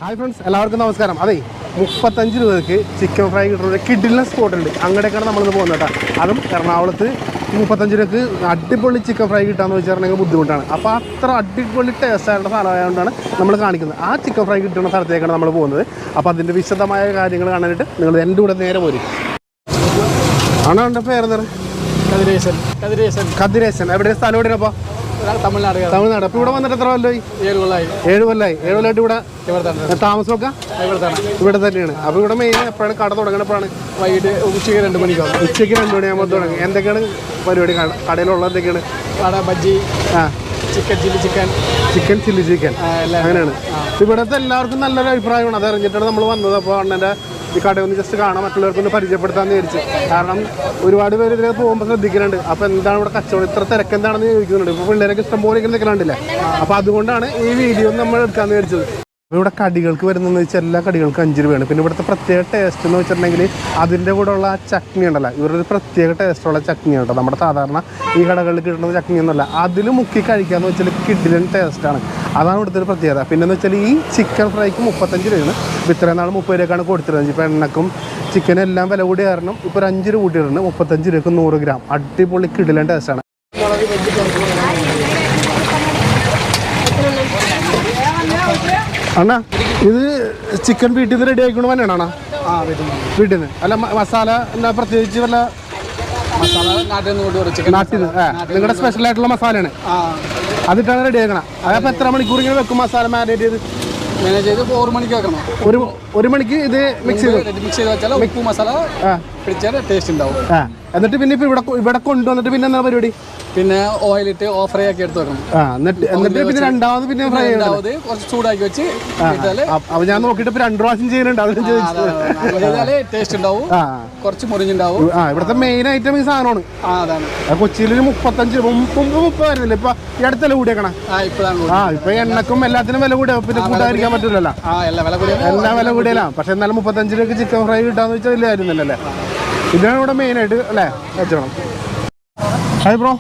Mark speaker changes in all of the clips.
Speaker 1: Hi friends, എല്ലാവർക്കും നമസ്കാരം. അതെ, 35 രൂപയ്ക്ക് ചിക്കൻ ഫ്രൈ കിട്ടുന്ന ഒരു കിഡിലൻ സ്പോട്ടുണ്ട്. അങ്ങോട്ടേക്കാണ് നമ്മളിന്ന് പോകുന്നത് കേട്ടോ. അതും എറണാകുളത്ത് 35 രൂപയ്ക്ക് അടിപൊളി ചിക്കൻ ഫ്രൈ കിട്ടാമെന്ന് വെച്ചിട്ടുണ്ടെങ്കിൽ ബുദ്ധിമുട്ടാണ്. അപ്പോൾ അത്ര അടിപൊളി ടേസ്റ്റ് ആയിട്ടുള്ള സ്ഥലമായതുകൊണ്ടാണ് നമ്മൾ കാണിക്കുന്നത്. ആ ചിക്കൻ ഫ്രൈ കിട്ടുന്ന സ്ഥലത്തേക്കാണ് നമ്മൾ പോകുന്നത്. അപ്പോൾ അതിൻ്റെ വിശദമായ കാര്യങ്ങൾ കാണാനായിട്ട് നിങ്ങൾ എൻ്റെ കൂടെ നേരെ പോരും. ആണോ എൻ്റെ പേരെന്താണ്? കതിരേശൻ. എവിടെ സ്ഥലം എവിടെയാണ്? അപ്പോൾ തമിഴ്നാട്. അപ്പോൾ ഇവിടെ വന്നിട്ട് എത്ര കൊല്ലമായി? 7 കൊല്ലമായി. 7 കൊല്ലമായിട്ട് ഇവിടെ താമസമൊക്കെ ഇവിടെ തന്നെയാണ്. അപ്പോൾ ഇവിടെ മെയിൻ എപ്പോഴാണ് കട തുടങ്ങണപ്പോഴാണ്?
Speaker 2: വൈകിട്ട് ഉച്ചയ്ക്ക് 2 മണിക്കാവും.
Speaker 1: ഉച്ചയ്ക്ക് 2 മണിയാകുമ്പോൾ തുടങ്ങി. എന്തൊക്കെയാണ് പരിപാടി? കടയിലുള്ള എന്തൊക്കെയാണ്?
Speaker 2: ബജ്ജി, ചിക്കൻ ചില്ലി ചിക്കൻ
Speaker 1: അങ്ങനെയാണ്. ഇവിടുത്തെ എല്ലാവർക്കും നല്ലൊരു അഭിപ്രായമാണ്. അത് അറിഞ്ഞിട്ടാണ് നമ്മൾ വന്നത്. അപ്പോൾ അണ്ണൻ്റെ ഈ കടയൊന്ന് ജസ്റ്റ് കാണാം, മറ്റുള്ളവർക്കൊന്ന് പരിചയപ്പെടുത്താമെന്ന് വിചാരിച്ചു. കാരണം ഒരുപാട് പേര് ഇതിലേക്ക് പോകുമ്പോൾ ശ്രദ്ധിക്കുന്നുണ്ട്. അപ്പോൾ എന്താണ് ഇവിടെ കച്ചവടം, ഇത്ര തിരക്കെന്താണെന്ന് ചോദിക്കുന്നുണ്ട്. ഇപ്പോൾ പിള്ളേരൊക്കെ ഇഷ്ടംപോലെ ഇങ്ങനെ നിൽക്കലുണ്ടല്ലേ. അപ്പോൾ അതുകൊണ്ടാണ് ഈ വീഡിയോ നമ്മൾ എടുക്കാമെന്ന് വിചാരിച്ചത്. ഇവിടെ കടികൾക്ക് വരുന്നതെന്ന് വെച്ചാൽ എല്ലാ കടികൾക്കും 5 രൂപയാണ്. പിന്നെ ഇവിടുത്തെ പ്രത്യേക ടേസ്റ്റ് എന്ന് വെച്ചിട്ടുണ്ടെങ്കിൽ അതിൻ്റെ കൂടെ ഉള്ള ചട്നി ഉണ്ടല്ലോ, ഇവരുടെ പ്രത്യേക ടേസ്റ്റുള്ള ചട്നിയാണ് കേട്ടോ. നമ്മുടെ സാധാരണ ഈ കടകളിൽ കിട്ടുന്ന ചട്നി ഒന്നുമല്ല. അതിൽ മുക്കി കഴിക്കാമെന്ന് വെച്ചാൽ കിഡിലൻ ടേസ്റ്റാണ്. അതാണ് ഇവിടുത്തെ ഒരു പ്രത്യേകത. പിന്നെന്ന് വെച്ചാൽ ഈ ചിക്കൻ ഫ്രൈക്ക് 35 രൂപയാണ്. ഇപ്പോൾ ഇത്രയും നാൾ 30 രൂപയ്ക്കാണ് കൊടുത്തിരുന്നത്. ഇപ്പോൾ എണ്ണക്കും ചിക്കനും എല്ലാം വില കൂടി കാരണം ഇപ്പോൾ ഒരു 5 രൂപ കൂട്ടിയിട്ടുണ്ട്. 35 രൂപയ്ക്ക് 100 ഗ്രാം. അടിപൊളി കിഡിലൻ ടേസ്റ്റാണ്. അണ്ണാ, ഇത് ചിക്കൻ വീട്ടിൽ നിന്ന് റെഡി ആയിക്കൊണ്ട് തന്നെയാണോ? വീട്ടിൽ നിന്ന് അല്ല, മസാല എന്നാ പ്രത്യേകിച്ച് വല്ല നാട്ടിൽ നിന്ന് നിങ്ങളുടെ സ്പെഷ്യൽ ആയിട്ടുള്ള മസാലയാണ് അതിട്ടാണ് റെഡി ആക്കണം. അതപ്പോൾ എത്ര മണിക്കൂർ ഇങ്ങനെ വെക്കും മസാല മാരിനേറ്റ് ചെയ്ത്?
Speaker 2: 4 മണിക്ക് വെക്കണം.
Speaker 1: ഒരു മണിക്ക് ഇത് മിക്സ് ചെയ്ത്
Speaker 2: വെച്ചാൽ ഉപ്പ് മസാല പിടിച്ചാൽ ടേസ്റ്റ് ഉണ്ടാവും.
Speaker 1: എന്നിട്ട് പിന്നെ ഇപ്പോൾ ഇവിടെ കൊണ്ടുവന്നിട്ട് പിന്നെ എന്താ പരിപാടി?
Speaker 2: പിന്നെ ഓയിലിട്ട് ഫ്രൈ ആക്കി എടുത്ത് വെക്കണം.
Speaker 1: എന്നിട്ട് പിന്നെ രണ്ടാമത് പിന്നെ ഫ്രൈ
Speaker 2: കുറച്ച് ചൂടാക്കി വെച്ച്.
Speaker 1: അപ്പോൾ ഞാൻ നോക്കിയിട്ട് ഇപ്പോൾ 2 പ്രാവശ്യം ചെയ്യുന്നുണ്ട്. അതിന്
Speaker 2: ചെയ്താലേ ടേസ്റ്റ് ഉണ്ടാവും, കുറച്ച് മുറിഞ്ഞുണ്ടാവും.
Speaker 1: ഇവിടുത്തെ മെയിൻ ഐറ്റം ഈ സാധനമാണ്. കൊച്ചിയിൽ 35 വരുന്നില്ല. ഇപ്പൊ ഈ അടുത്തല്ല കൂടിയേക്കണം. ഇപ്പൊ എണ്ണക്കും എല്ലാത്തിനും വില കൂടിയ, പിന്നെ കൂട്ടാതിരിക്കാൻ പറ്റില്ലല്ലോ. എല്ലാ വില കൂടിയല്ല. പക്ഷെ എന്നാലും 35 രൂപയ്ക്ക് ചിക്കൻ ഫ്രൈ കിട്ടാന്ന് വെച്ചാൽ വലിയ കാര്യമൊന്നുമല്ലേ. ഇതാണ് ഇവിടെ മെയിൻ ആയിട്ട് അല്ലേ വെച്ചോണം. ഹായ് ബ്രോ,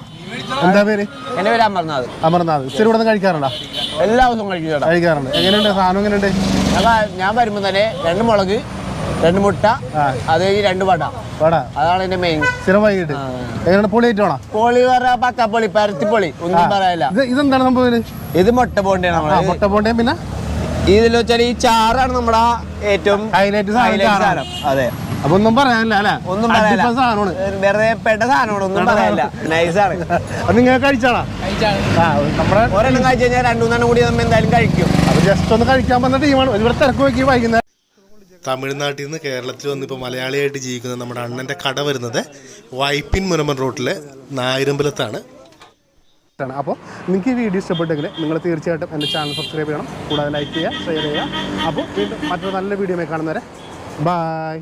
Speaker 1: എന്താ പേര്?
Speaker 3: എന്റെ പേര് അമർനാഥ്.
Speaker 1: അമർനാഥ്. ശരി, ഇവിടെ നിന്ന് കഴിക്കാറുണ്ടോ?
Speaker 3: എല്ലാ ദിവസവും കഴിക്കാറുണ്ട്.
Speaker 1: എങ്ങനെയുണ്ട് സാധനം? എങ്ങനെയുണ്ട്?
Speaker 3: ഞാൻ വരുമ്പോ തന്നെ 2 മുളക്, 2 മുട്ട, അത് 2 വട. അതാണ് എന്റെ മെയിൻ.
Speaker 1: സ്ഥിരം വൈകിട്ട് എങ്ങനെയാണ്? പൊളി ആയിട്ടാണോ?
Speaker 3: പൊളി പറഞ്ഞ പക്കപ്പൊളി, പരത്തിപ്പൊളി, ഒന്നും പറയാനില്ല.
Speaker 1: ഇതെന്താണ് സംഭവം?
Speaker 3: ഇത് മുട്ട പോണ്ടിയാണ്.
Speaker 1: മുട്ട പോണ്ടയും പിന്നെ
Speaker 3: ഇതിൽ വെച്ചാൽ ഈ ചാറാണ് നമ്മുടെ ഏറ്റവും
Speaker 1: ഹൈലൈറ്റ് സാധനം.
Speaker 3: അതെ,
Speaker 1: അപ്പൊ ഒന്നും പറയാനില്ല അല്ലെ?
Speaker 3: ഒന്നും പറയാനില്ല.
Speaker 1: സാധനമാണ്,
Speaker 3: വെറുതെ പെട്ട സാധനമാണ്, ഒന്നും പറയാനില്ല. നൈസാണ്.
Speaker 1: അത് നിങ്ങൾ കഴിച്ചാണോ?
Speaker 3: നമ്മുടെ ഒരെണ്ണം കഴിച്ചു കഴിഞ്ഞാൽ 2-3 കൂടി നമ്മൾ എന്തായാലും കഴിക്കും.
Speaker 1: അത് ജസ്റ്റ് ഒന്ന് കഴിക്കാൻ വന്ന ടീമാണ്. ഇവിടെ തിരക്ക് നോക്കി വൈകുന്നേരം.
Speaker 4: തമിഴ്നാട്ടിൽ നിന്ന് കേരളത്തിൽ വന്ന് ഇപ്പോൾ മലയാളിയായിട്ട് ജീവിക്കുന്ന നമ്മുടെ അണ്ണൻ്റെ കട വരുന്നത് വൈപ്പിൻ മുനമ്പൻ റോട്ടിലെ നായരമ്പലത്താണ്.
Speaker 1: അപ്പോൾ നിങ്ങൾക്ക് ഈ വീഡിയോ ഇഷ്ടപ്പെട്ടെങ്കിൽ നിങ്ങൾ തീർച്ചയായിട്ടും എൻ്റെ ചാനൽ സബ്സ്ക്രൈബ് ചെയ്യണം. കൂടാതെ ലൈക്ക് ചെയ്യുക, ഷെയർ ചെയ്യുക. അപ്പോൾ വീണ്ടും മറ്റൊരു നല്ല വീഡിയോ കാണുന്നവരെ ബൈ.